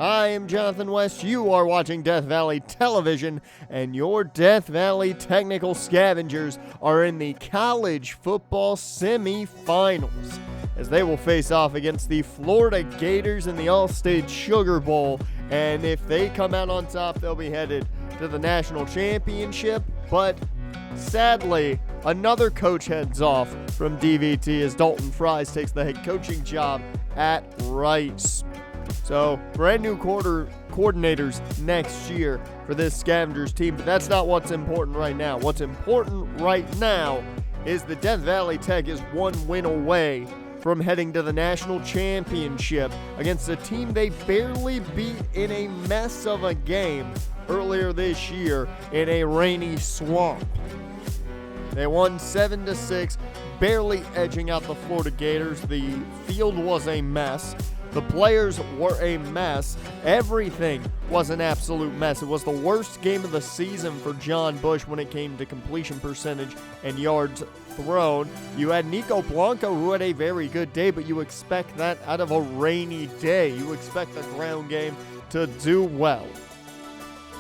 I am Jonathan West. You are watching Death Valley Television, and your Death Valley Technical Scavengers are in the college football semifinals, as they will face off against the Florida Gators in the All-State Sugar Bowl. And if they come out on top, they'll be headed to the national championship. But sadly, another coach heads off from DVT as Dalton Fries takes the head coaching job at Rice. So, brand new coordinators next year for this Scavengers team, but that's not what's important right now. What's important right now is the Death Valley Tech is one win away from heading to the national championship against a team they barely beat in a mess of a game earlier this year in a rainy swamp. They won 7-6, barely edging out the Florida Gators. The field was a mess. The players were a mess. Everything was an absolute mess. It was the worst game of the season for John Bush when it came to completion percentage and yards thrown. You had Nico Blanco, who had a very good day, but you expect that out of a rainy day. You expect the ground game to do well.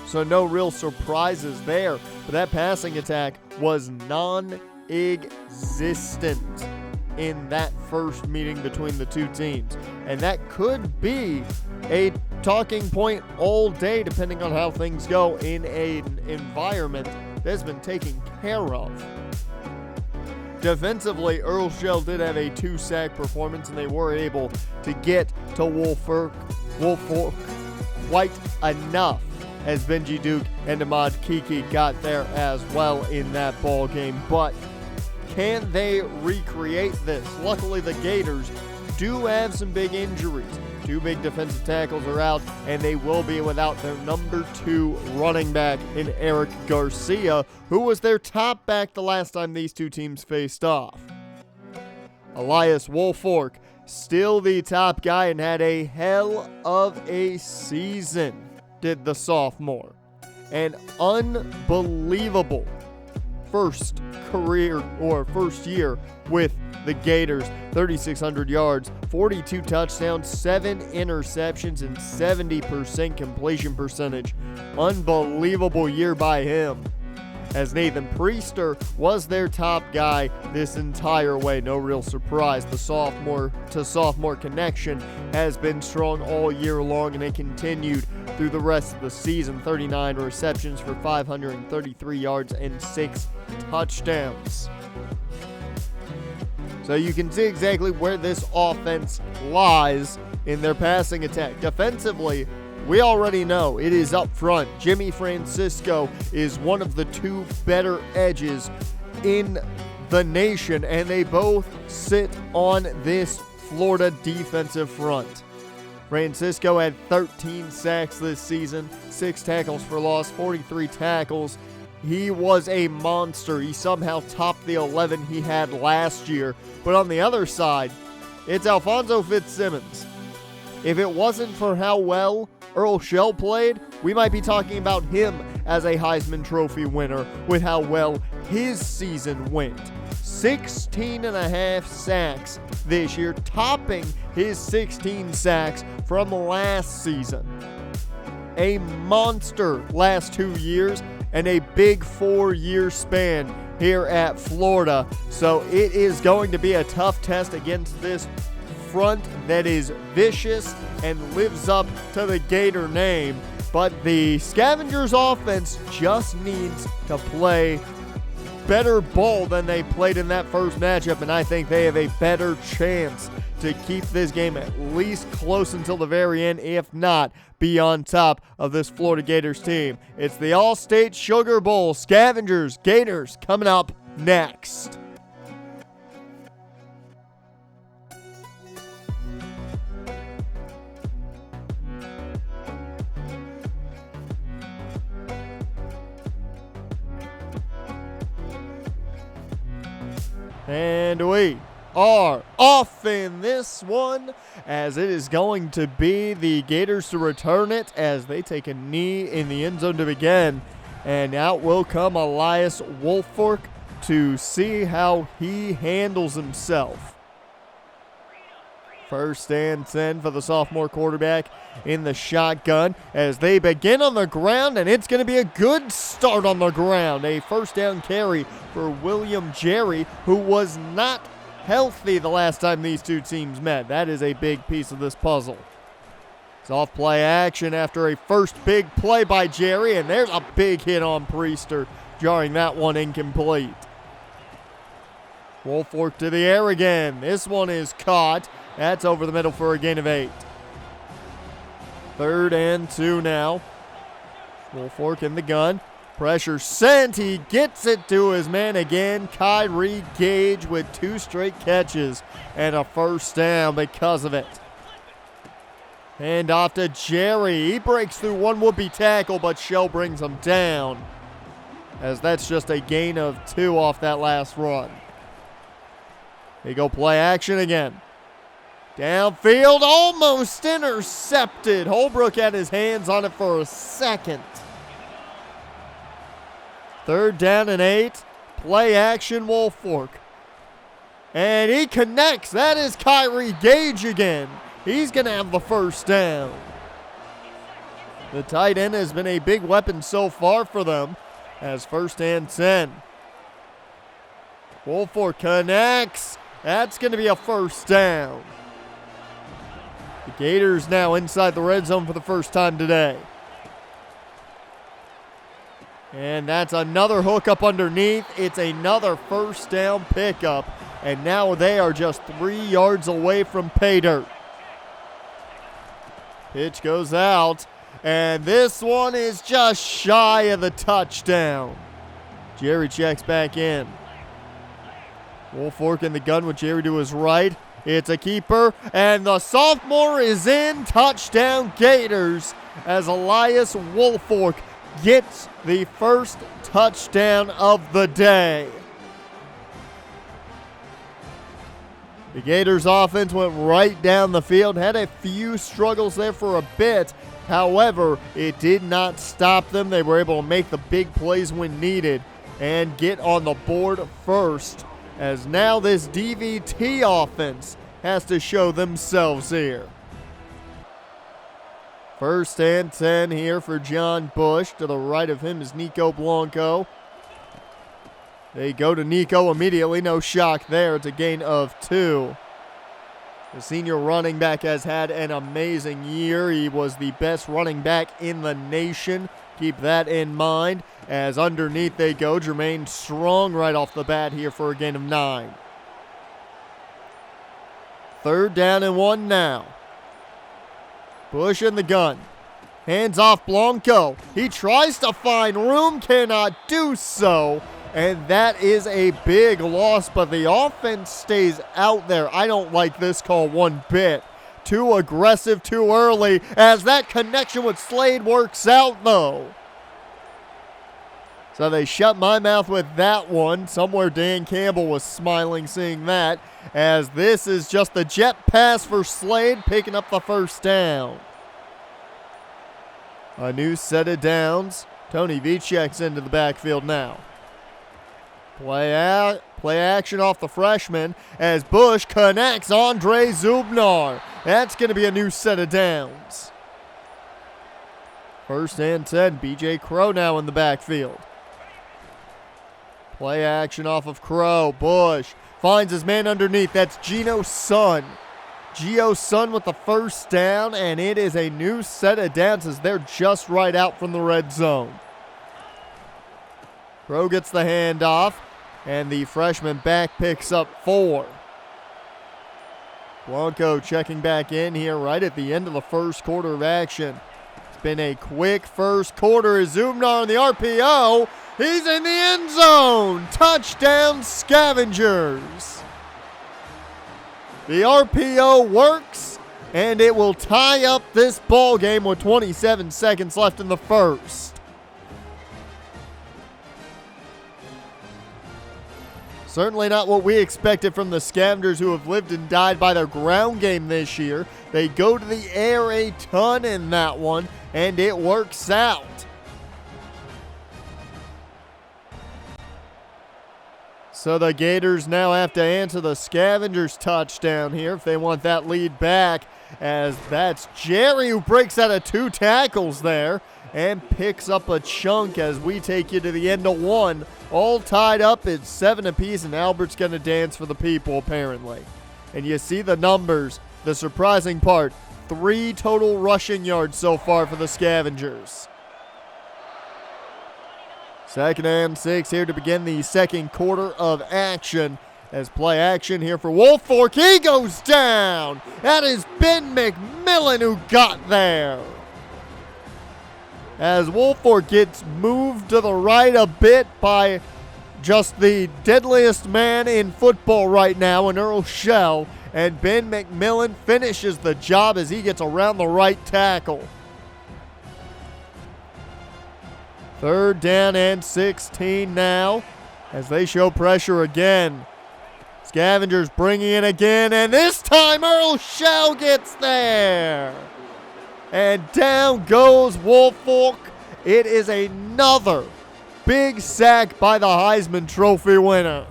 So no real surprises there. But that passing attack was non-existent in that first meeting between the two teams. And that could be a talking point all day, depending on how things go in an environment that's been taken care of. Defensively, Earl Shell did have a 2-sack performance, and they were able to get to Woolfolk quite enough, as Benji Duke and Ahmad Kiki got there as well in that ball game. But can they recreate this? Luckily, the Gators do have some big injuries. 2 big defensive tackles are out, and they will be without their number 2 running back in Eric Garcia, who was their top back the last time these two teams faced off. Elias Woolfolk, still the top guy, and had a hell of a season, did the sophomore. An unbelievable first year with the Gators. 3,600 yards, 42 touchdowns, 7 interceptions, and 70% completion percentage. Unbelievable year by him, as Nathan Priester was their top guy this entire way. No real surprise. The sophomore connection has been strong all year long, and it continued through the rest of the season. 39 receptions for 533 yards and 6 touchdowns. So you can see exactly where this offense lies in their passing attack. Defensively, we already know it is up front. Jimmy Francisco is one of the 2 better edges in the nation, and they both sit on this Florida defensive front. Francisco had 13 sacks this season, 6 tackles for loss, 43 tackles. He was a monster. He somehow topped the 11 he had last year. But on the other side, it's Alfonso Fitzsimmons. If it wasn't for how well Earl Shell played, we might be talking about him as a Heisman Trophy winner with how well his season went. 16.5 sacks this year, topping his 16 sacks from last season. A monster last 2 years, and a big 4-year span here at Florida. So it is going to be a tough test against this front that is vicious and lives up to the Gator name. But the Scavengers offense just needs to play better ball than they played in that first matchup, and I think they have a better chance to keep this game at least close until the very end, if not be on top of this Florida Gators team. It's the All-State Sugar Bowl. Scavengers, Gators coming up next. And we are off in this one, as it is going to be the Gators to return it as they take a knee in the end zone to begin. And out will come Elias Woolfolk to see how he handles himself. First and 10 for the sophomore quarterback in the shotgun as they begin on the ground, and it's going to be a good start on the ground. A first down carry for William Jerry, who was not healthy the last time these two teams met. That is a big piece of this puzzle. It's off play action after a first big play by Jerry, and there's a big hit on Priester, jarring that one incomplete. Woolfolk to the air again. This one is caught. That's over the middle for a gain of 8. 3rd and 2 now. Woolfolk in the gun. Pressure sent. He gets it to his man again. Kyrie Gage with 2 straight catches and a first down because of it. Hand off to Jerry. He breaks through one would-be tackle, but Shell brings him down, as that's just a gain of 2 off that last run. They go play action again. Downfield, almost intercepted. Holbrook had his hands on it for a second. 3rd down and 8. Play action, Woolfolk. And he connects. That is Kyrie Gage again. He's going to have the first down. The tight end has been a big weapon so far for them, as 1st and 10. Woolfolk connects. That's going to be a first down. The Gators now inside the red zone for the first time today. And that's another hook up underneath. It's another first down pickup. And now they are just 3 yards away from pay dirt. Pitch goes out. And this one is just shy of the touchdown. Jerry checks back in. Woolfolk in the gun with Jerry to his right. It's a keeper, and the sophomore is in. Touchdown Gators as Elias Woolfolk gets the first touchdown of the day. The Gators offense went right down the field, had a few struggles there for a bit. However, it did not stop them. They were able to make the big plays when needed and get on the board first, as now this DVT offense has to show themselves here. 1st and 10 here for John Bush. To the right of him is Nico Blanco. They go to Nico immediately. No shock there. It's a gain of 2. The senior running back has had an amazing year. He was the best running back in the nation. Keep that in mind, as underneath they go. Jermaine Strong right off the bat here for a gain of 9. 3rd down and 1 now. Bush in the gun. Hands off Blanco. He tries to find room, cannot do so. And that is a big loss, but the offense stays out there. I don't like this call one bit. Too aggressive too early, as that connection with Slade works out, though. So they shut my mouth with that one. Somewhere Dan Campbell was smiling seeing that, as this is just the jet pass for Slade, picking up the first down. A new set of downs. Tony Vicek's into the backfield now. Play action off the freshman as Bush connects Andre Zubnar. That's going to be a new set of downs. 1st and 10. B.J. Crow now in the backfield. Play action off of Crow. Bush finds his man underneath. That's Geno Sun. Geo Sun with the first down, and it is a new set of downs as they're just right out from the red zone. Crow gets the handoff, and the freshman back picks up 4. Blanco checking back in here right at the end of the first quarter of action. It's been a quick first quarter. Zubnar on the RPO. He's in the end zone. Touchdown Scavengers. The RPO works, and it will tie up this ball game with 27 seconds left in the first. Certainly not what we expected from the Scavengers, who have lived and died by their ground game this year. They go to the air a ton in that one, and it works out. So the Gators now have to answer the Scavengers touchdown here if they want that lead back, as that's Jerry who breaks out of 2 tackles there and picks up a chunk as we take you to the end of 1. All tied up at 7 apiece, and Albert's going to dance for the people apparently. And you see the numbers, the surprising part, 3 total rushing yards so far for the Scavengers. 2nd and 6 here to begin the second quarter of action. As play action here for Woolfolk. He goes down. That is Ben McMillan who got there. As Woolfolk gets moved to the right a bit by just the deadliest man in football right now in Earl Shell. And Ben McMillan finishes the job as he gets around the right tackle. 3rd down and 16 now as they show pressure again. Scavengers bringing it again, and this time Earl Shell gets there. And down goes Woolfolk. It is another big sack by the Heisman Trophy winner.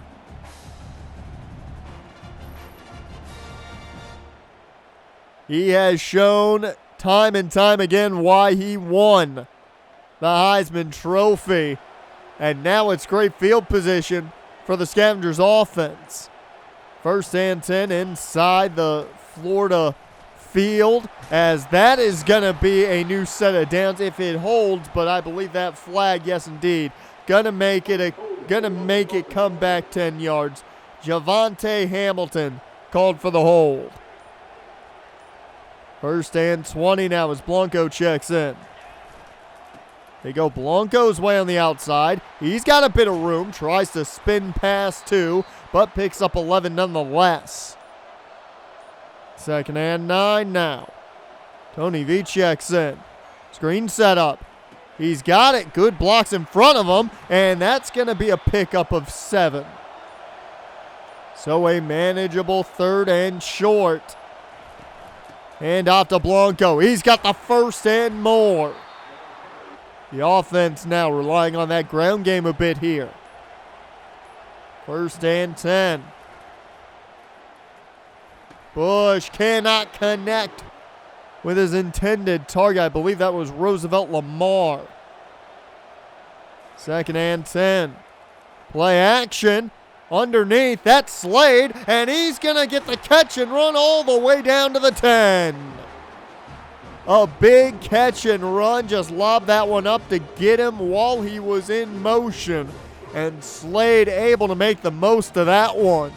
He has shown time and time again why he won the Heisman Trophy. And now it's great field position for the Scavengers offense. 1st and 10 inside the Florida field, as that is going to be a new set of downs if it holds, but I believe that flag, yes indeed, gonna make it come back 10 yards. Javante Hamilton called for the hold. 1st and 20 now as Blanco checks in. They go Blanco's way on the outside. He's got a bit of room. Tries to spin pass too, but picks up 11 nonetheless. 2nd and 9 now. Tony V checks in. Screen set up. He's got it. Good blocks in front of him, and that's going to be a pickup of 7. So a manageable 3rd and short. Hand off to Blanco. He's got the 1st and more. The offense now relying on that ground game a bit here. 1st and 10. Bush cannot connect with his intended target. I believe that was Roosevelt Lamar. 2nd and 10. Play action. Underneath, that's Slade, and he's going to get the catch and run all the way down to the 10. A big catch and run, just lobbed that one up to get him while he was in motion. And Slade able to make the most of that one.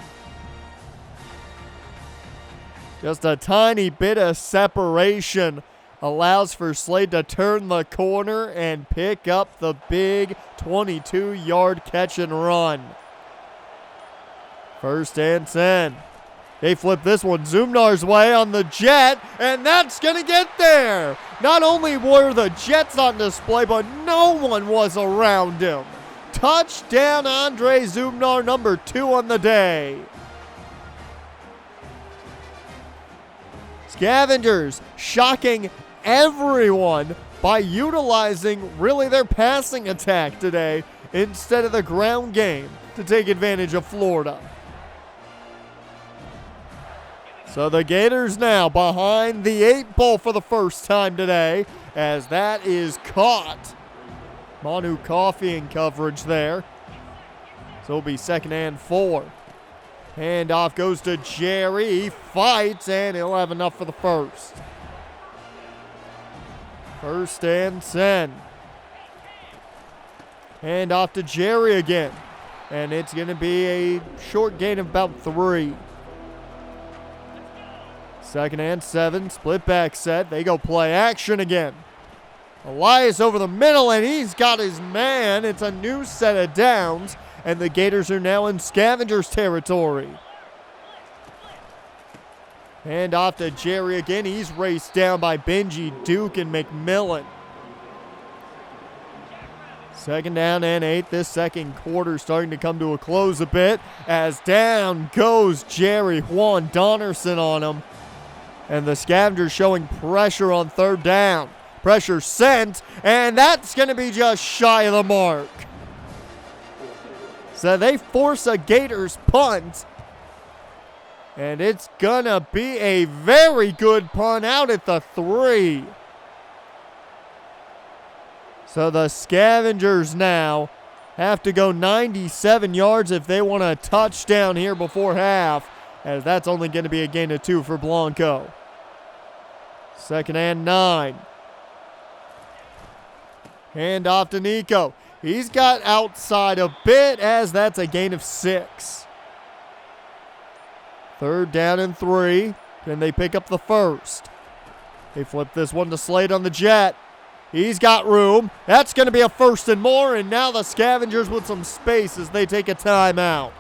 Just a tiny bit of separation allows for Slade to turn the corner and pick up the big 22-yard catch and run. 1st and 10. They flip this one Zumnar's way on the jet, and that's going to get there. Not only were the Jets on display, but no one was around him. Touchdown, Andre Zumnar, number 2 on the day. Scavengers shocking everyone by utilizing really their passing attack today instead of the ground game to take advantage of Florida. So the Gators now behind the 8 ball for the first time today, as that is caught. Manu Coffee in coverage there. So it'll be 2nd and 4. Handoff goes to Jerry. He fights, and he'll have enough for the 1st. 1st and 10. Handoff to Jerry again. And it's going to be a short gain of about 3. 2nd and 7, split back set. They go play action again. Elias over the middle, and he's got his man. It's a new set of downs, and the Gators are now in Scavengers territory. Hand off to Jerry again. He's raced down by Benji, Duke, and McMillan. 2nd down and 8. This second quarter starting to come to a close a bit, as down goes Jerry. Juan Donnerson on him. And the Scavengers showing pressure on 3rd down. Pressure sent, and that's going to be just shy of the mark. So they force a Gators punt. And it's gonna be a very good punt out at the 3. So the Scavengers now have to go 97 yards if they want a touchdown here before half, as that's only going to be a gain of 2 for Blanco. 2nd and 9. Hand off to Nico. He's got outside a bit, as that's a gain of 6. 3rd down and 3. Can they pick up the first? They flip this one to Slade on the jet. He's got room. That's going to be a 1st and more, and now the Scavengers with some space as they take a timeout.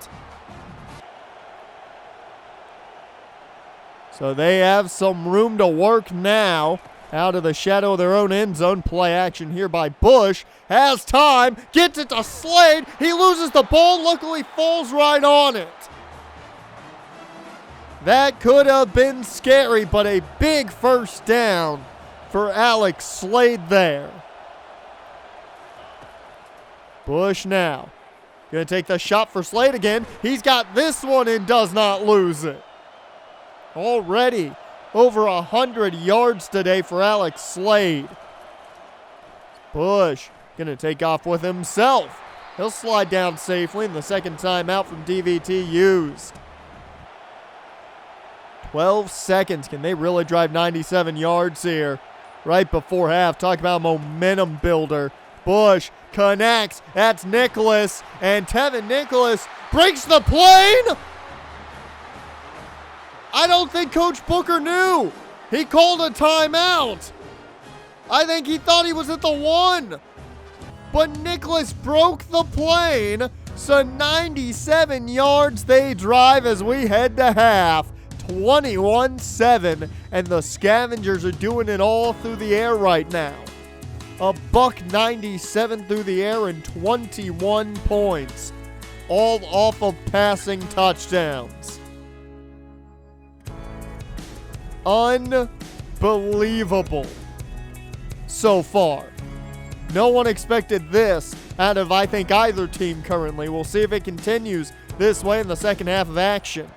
So they have some room to work now. Out of the shadow of their own end zone. Play action here by Bush. Has time. Gets it to Slade. He loses the ball. Luckily falls right on it. That could have been scary, but a big 1st down for Alex Slade there. Bush now. Going to take the shot for Slade again. He's got this one and does not lose it. Already over 100 yards today for Alex Slade. Bush going to take off with himself. He'll slide down safely, and the 2nd timeout from DVT used. 12 seconds. Can they really drive 97 yards here right before half? Talk about momentum builder. Bush connects. That's Nicholas. And Tevin Nicholas breaks the plane. I don't think Coach Booker knew. He called a timeout. I think he thought he was at the 1. But Nicholas broke the plane. So 97 yards they drive as we head to half. 21-7. And the Scavengers are doing it all through the air right now. $197 through the air and 21 points. All off of passing touchdowns. Unbelievable so far. No one expected this out of, I think, either team currently. We'll see if it continues this way in the 2nd half of action.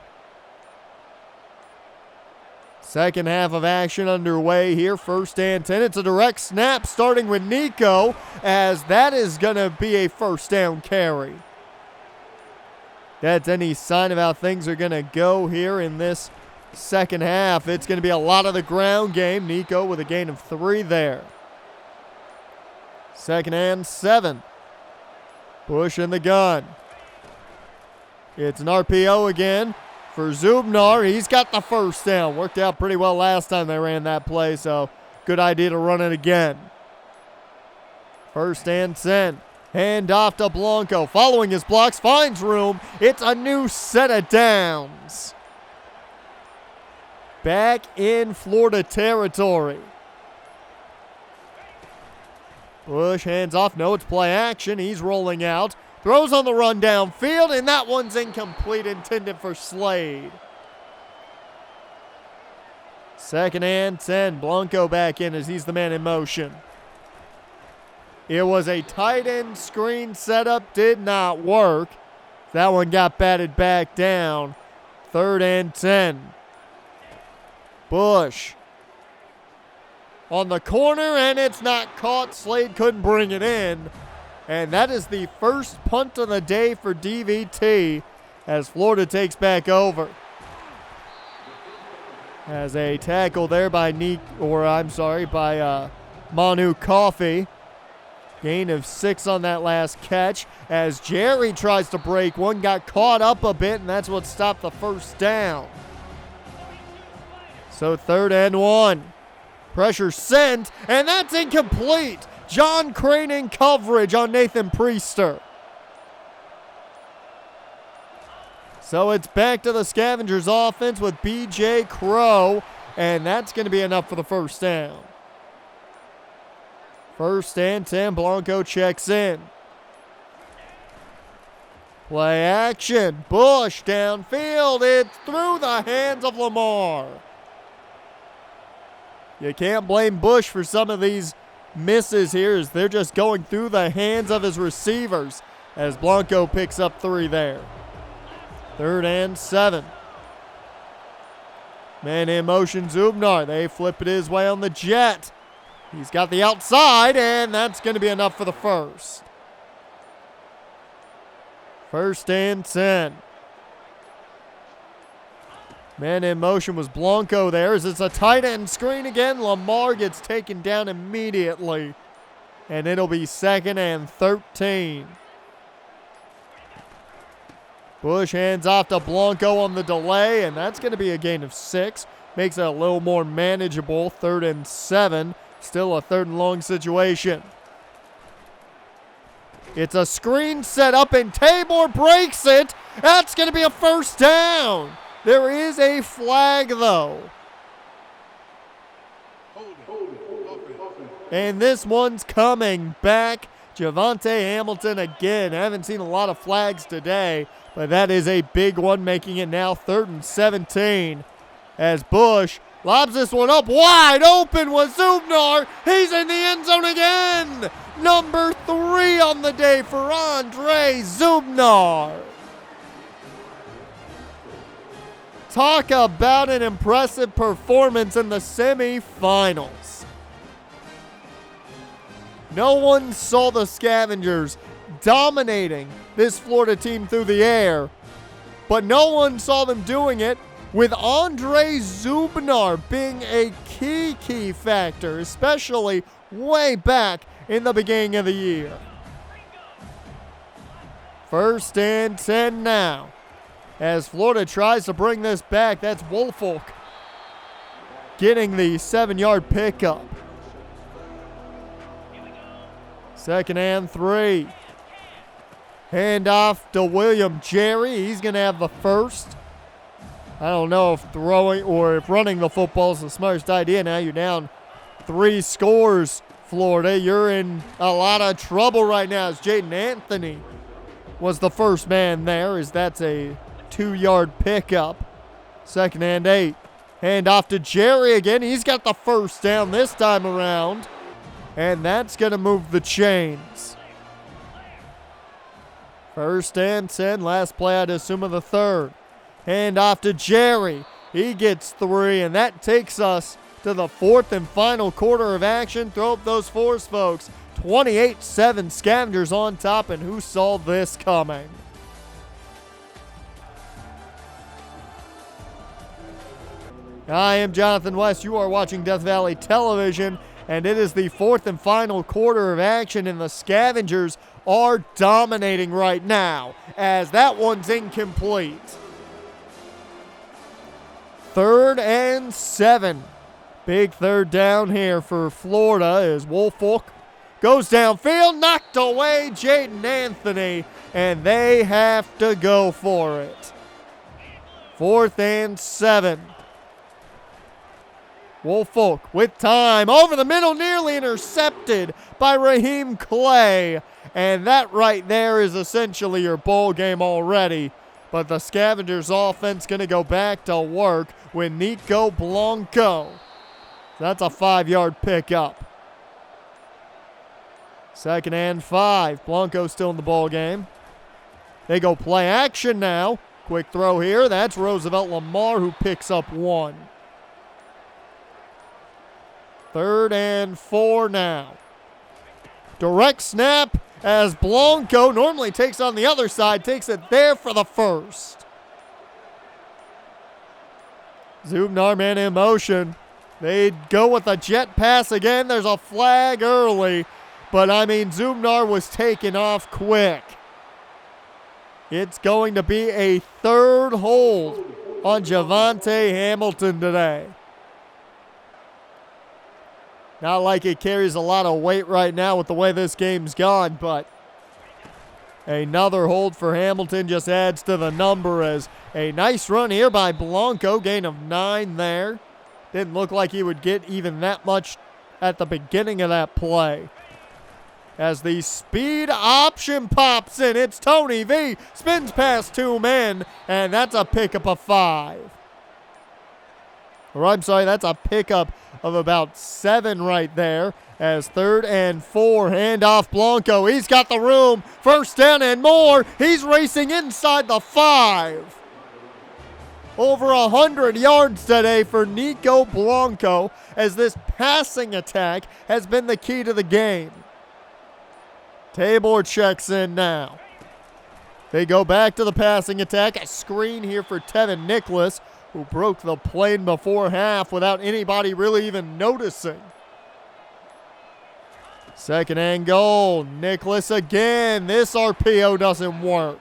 2nd half of action underway here. 1st and 10. It's a direct snap starting with Nico, as that is going to be a 1st down carry. That's any sign of how things are going to go here in this 2nd half. It's going to be a lot of the ground game. Nico with a gain of 3 there. 2nd and 7. Bush in the gun. It's an RPO again for Zubnar. He's got the 1st down. Worked out pretty well last time they ran that play, so good idea to run it again. 1st and 10. Hand off to Blanco. Following his blocks, finds room. It's a new set of downs. Back in Florida territory. Bush hands off. No, it's play action. He's rolling out. Throws on the run downfield, and that one's incomplete, intended for Slade. 2nd and 10. Blanco back in as he's the man in motion. It was a tight end screen setup. Did not work. That one got batted back down. 3rd and 10. Bush on the corner, and it's not caught. Slade couldn't bring it in. And that is the 1st punt of the day for DVT as Florida takes back over. As a tackle there by Manu Coffey. Gain of 6 on that last catch as Jerry tries to break one. Got caught up a bit, and that's what stopped the 1st down. So 3rd and 1. Pressure sent, and that's incomplete. John Crane in coverage on Nathan Priester. So it's back to the Scavengers offense with B.J. Crow, and that's going to be enough for the 1st down. 1st and 10, Blanco checks in. Play action, Bush downfield. It's through the hands of Lamar. You can't blame Bush for some of these misses here as they're just going through the hands of his receivers. as Blanco picks up 3 there. 3rd and 7. Man in motion, Zubnar. They flip it his way on the jet. He's got the outside, and that's going to be enough for the first. 1st and 10. Man in motion was Blanco there as it's a tight end screen again. Lamar gets taken down immediately, and it'll be 2nd and 13. Bush hands off to Blanco on the delay, and that's going to be a gain of 6. Makes it a little more manageable. 3rd and 7. Still a 3rd and long situation. It's a screen set up, and Tabor breaks it. That's going to be a 1st down. There is a flag, though. And this one's coming back. Javonte Hamilton again. I haven't seen a lot of flags today, but that is a big one, making it now 3rd and 17. As Bush lobs this one up wide open with Zubnar. He's in the end zone again. Number 3 on the day for Andre Zubnar. Talk about an impressive performance in the semifinals. No one saw the Scavengers dominating this Florida team through the air, but no one saw them doing it with Andre Zubnar being a key factor, especially way back in the beginning of the year. 1st and 10 now. As Florida tries to bring this back, that's Woolfolk getting the 7-yard pickup. 2nd and 3. Handoff to William Jerry. He's going to have the first. I don't know if throwing or if running the football is the smartest idea. Now you're down 3 scores, Florida. You're in a lot of trouble right now as Jaden Anthony was the first man there, as that's a 2-yard pickup. 2nd and 8. Hand off to Jerry again. He's got the 1st down this time around. And that's going to move the chains. 1st and 10. Last play, I'd assume, of the 3rd. Hand off to Jerry. He gets 3, and that takes us to the 4th and final quarter of action. Throw up those 4s, folks. 28-7 Scavengers on top, and who saw this coming? I am Jonathan West. You are watching Death Valley Television, and it is the 4th and final quarter of action, and the Scavengers are dominating right now, as that one's incomplete. 3rd and 7. Big 3rd down here for Florida as Woolfolk goes downfield, knocked away Jaden Anthony, and they have to go for it. 4th and 7. Woolfolk with time over the middle, nearly intercepted by Raheem Clay. And that right there is essentially your bowl game already. But the Scavengers offense going to go back to work with Nico Blanco. That's a 5-yard pickup. 2nd and 5. Blanco still in the ball game. They go play action now. Quick throw here. That's Roosevelt Lamar who picks up 1. 3rd and 4 now. Direct snap as Blanco normally takes on the other side, takes it there for the 1st. Zubnar man in motion. They'd go with a jet pass again. There's a flag early, but I mean Zubnar was taken off quick. It's going to be a 3rd hold on Javonte Hamilton today. Not like it carries a lot of weight right now with the way this game's gone, but another hold for Hamilton just adds to the number as a nice run here by Blanco. Gain of 9 there. Didn't look like he would get even that much at the beginning of that play. As the speed option pops in, it's Tony V. Spins past 2 men, and that's a pickup of 5. Or I'm sorry, that's a pickup of about 7 right there. As 3rd and 4, handoff Blanco. He's got the room. First down and more. He's racing inside the 5. Over 100 yards today for Nico Blanco, as this passing attack has been the key to the game. Tabor checks in now. They go back to the passing attack. A screen here for Tevin Nicholas, who broke the plane before half without anybody really even noticing. 2nd and goal. Nicholas again. This RPO doesn't work.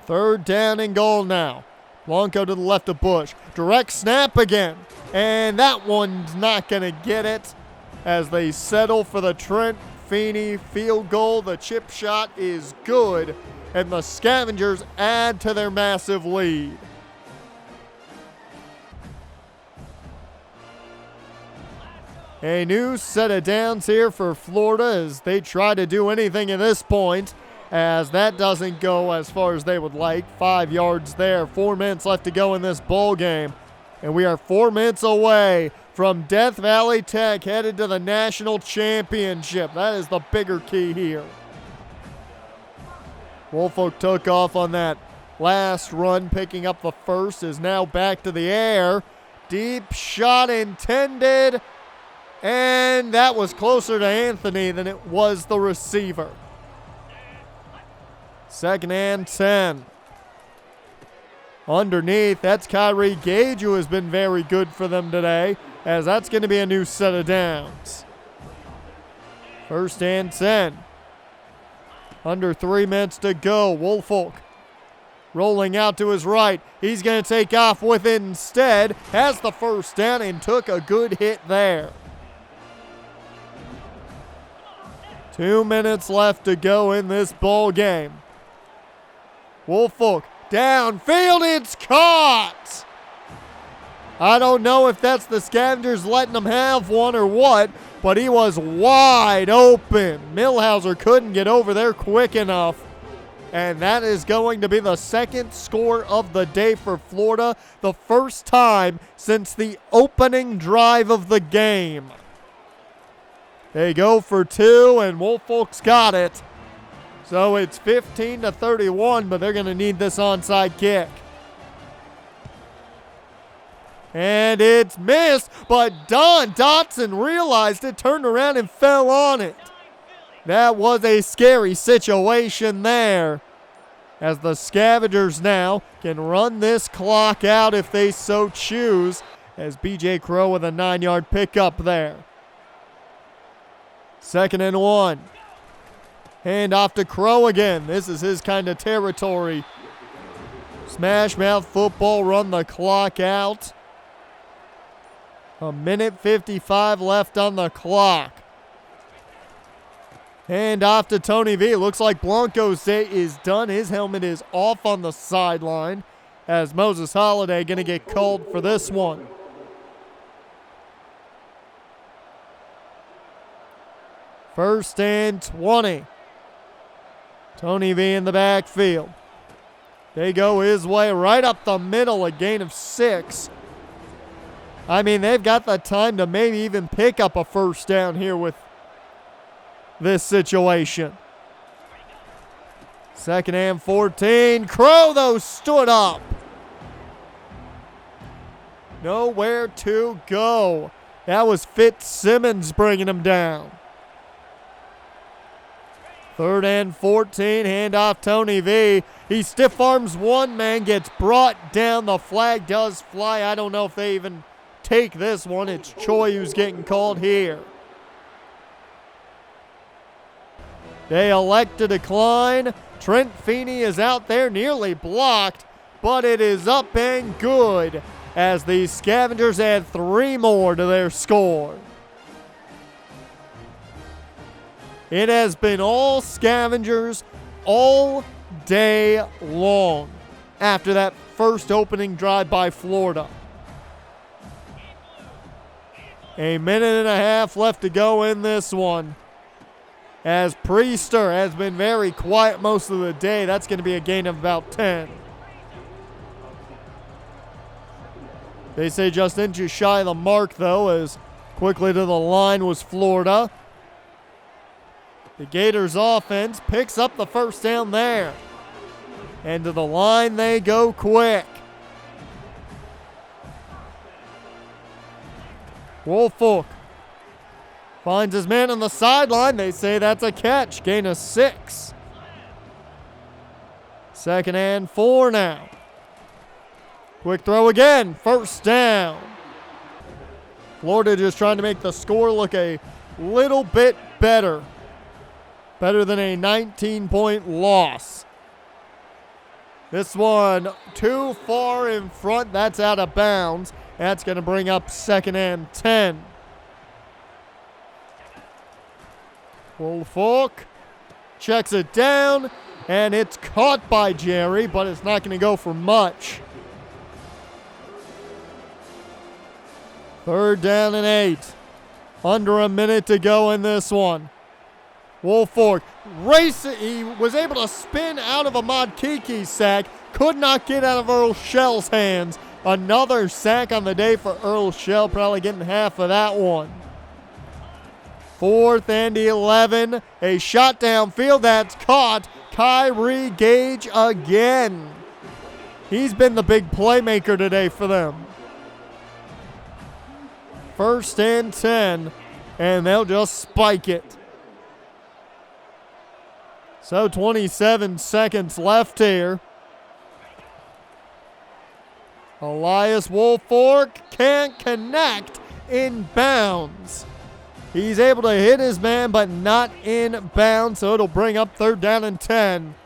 3rd down and goal now. Blanco to the left of Bush. Direct snap again. And that one's not going to get it as they settle for the Trent Feeney field goal. The chip shot is good, and the Scavengers add to their massive lead. A new set of downs here for Florida as they try to do anything at this point, as that doesn't go as far as they would like. 5 yards there. 4 minutes left to go in this ball game, and we are 4 minutes away from Death Valley Tech headed to the national championship. That is the bigger key here. Woolfolk took off on that last run, picking up the first, is now back to the air. Deep shot intended. And that was closer to Anthony than it was the receiver. 2nd and 10. Underneath, that's Kyrie Gage, who has been very good for them today, as that's going to be a new set of downs. 1st and 10. Under 3 minutes to go. Woolfolk rolling out to his right. He's going to take off with it instead. Has the first down and took a good hit there. 2 minutes left to go in this ball game. Woolfolk downfield, it's caught! I don't know if that's the Scavengers letting them have one or what, but he was wide open. Millhauser couldn't get over there quick enough, and that is going to be the 2nd score of the day for Florida, the first time since the opening drive of the game. They go for 2, and Woolfolk's got it. So it's 15-31, but they're going to need this onside kick. And it's missed, but Don Dotson realized it, turned around and fell on it. That was a scary situation there, as the Scavengers now can run this clock out if they so choose, as B.J. Crow with a 9-yard pickup there. 2nd and 1. Hand off to Crow again. This is his kind of territory. Smash mouth football, run the clock out. 1:55 left on the clock. Hand off to Tony V. Looks like Blanco's day is done. His helmet is off on the sideline, as Moses Holiday going to get called for this one. First and 20. Tony V in the backfield. They go his way right up the middle, a gain of 6. I mean, they've got the time to maybe even pick up a first down here with this situation. 2nd and 14. Crow, though, stood up. Nowhere to go. That was Fitzsimmons bringing him down. 3rd and 14, handoff Tony V. He stiff arms one man, gets brought down. The flag does fly. I don't know if they even take this one. It's Choi who's getting called here. They elect to decline. Trent Feeney is out there, nearly blocked, but it is up and good as the Scavengers add 3 more to their score. It has been all Scavengers all day long after that first opening drive by Florida. A minute and a half left to go in this one, as Priester has been very quiet most of the day. That's going to be a gain of about 10. They say just inches shy of the mark, though, as quickly to the line was Florida. The Gators offense picks up the first down there. And to the line they go quick. Woolfolk finds his man on the sideline. They say that's a catch. Gain of 6. 2nd and 4 now. Quick throw again. First down. Florida just trying to make the score look a little bit better. Better than a 19-point loss. This one too far in front. That's out of bounds. That's going to bring up 2nd and 10. Woolfolk checks it down, and it's caught by Jerry, but it's not going to go for much. 3rd down and 8. Under a minute to go in this one. Woolfolk he was able to spin out of a Modkiki sack. Could not get out of Earl Shell's hands. Another sack on the day for Earl Shell, probably getting half of that one. 4th and 11. A shot downfield that's caught. Kyrie Gage again. He's been the big playmaker today for them. 1st and 10, and they'll just spike it. So 27 seconds left here. Elias Woolfolk can't connect in bounds. He's able to hit his man, but not in bounds, so it'll bring up 3rd down and 10.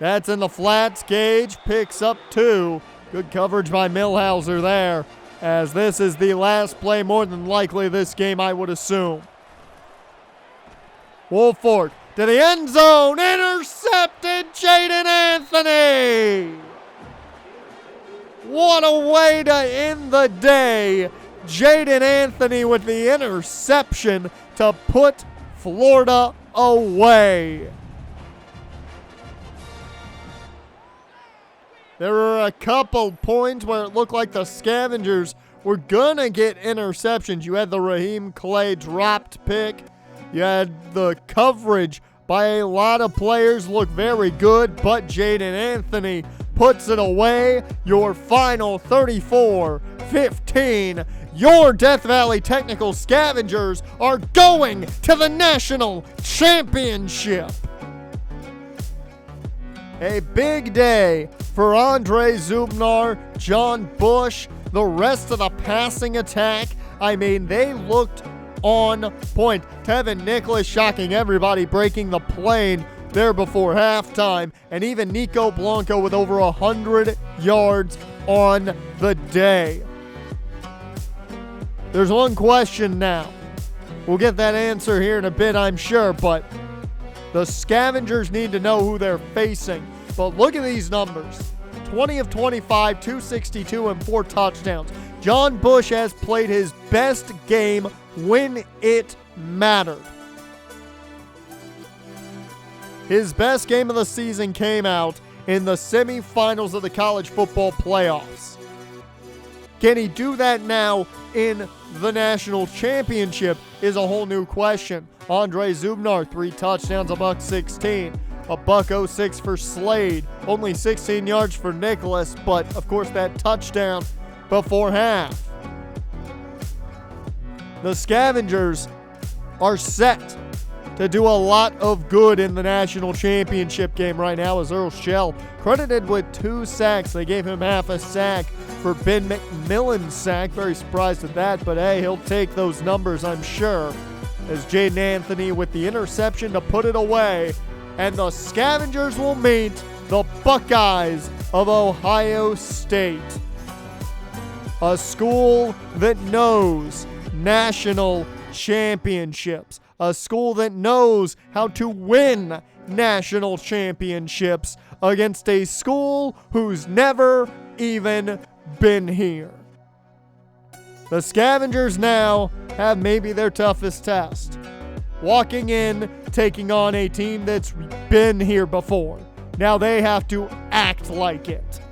That's in the flats. Gage picks up 2. Good coverage by Millhauser there, as this is the last play, more than likely, this game, I would assume. Woolfolk to the end zone. Intercepted. Jaden Anthony. What a way to end the day. Jaden Anthony with the interception to put Florida away. There were a couple points where it looked like the Scavengers were going to get interceptions. You had the Raheem Clay dropped pick. You had the coverage by a lot of players look very good, but Jaden Anthony puts it away. Your final 34-15. Your Death Valley Technical Scavengers are going to the National Championship. A big day for Andre Zubnar, John Bush, the rest of the passing attack. I mean, they looked on point. Tevin Nicholas shocking everybody, breaking the plane there before halftime. And even Nico Blanco with over 100 yards on the day. There's one question now. We'll get that answer here in a bit, I'm sure, but the Scavengers need to know who they're facing. But look at these numbers. 20 of 25, 262, and 4 touchdowns. John Bush has played his best game when it mattered. His best game of the season came out in the semifinals of the college football playoffs. Can he do that now in the national championship is a whole new question. Andre Zubnar, 3 touchdowns, $116. $106 for Slade. Only 16 yards for Nicholas, but of course that touchdown before half. The Scavengers are set to do a lot of good in the national championship game right now, as Earl Shell credited with 2 sacks. They gave him half a sack for Ben McMillan's sack. Very surprised at that, but hey, he'll take those numbers, I'm sure. As Jaden Anthony with the interception to put it away. And the Scavengers will meet the Buckeyes of Ohio State. A school that knows national championships. A school that knows how to win national championships against a school who's never even been here. The Scavengers now have maybe their toughest test. Walking in, taking on a team that's been here before. Now they have to act like it.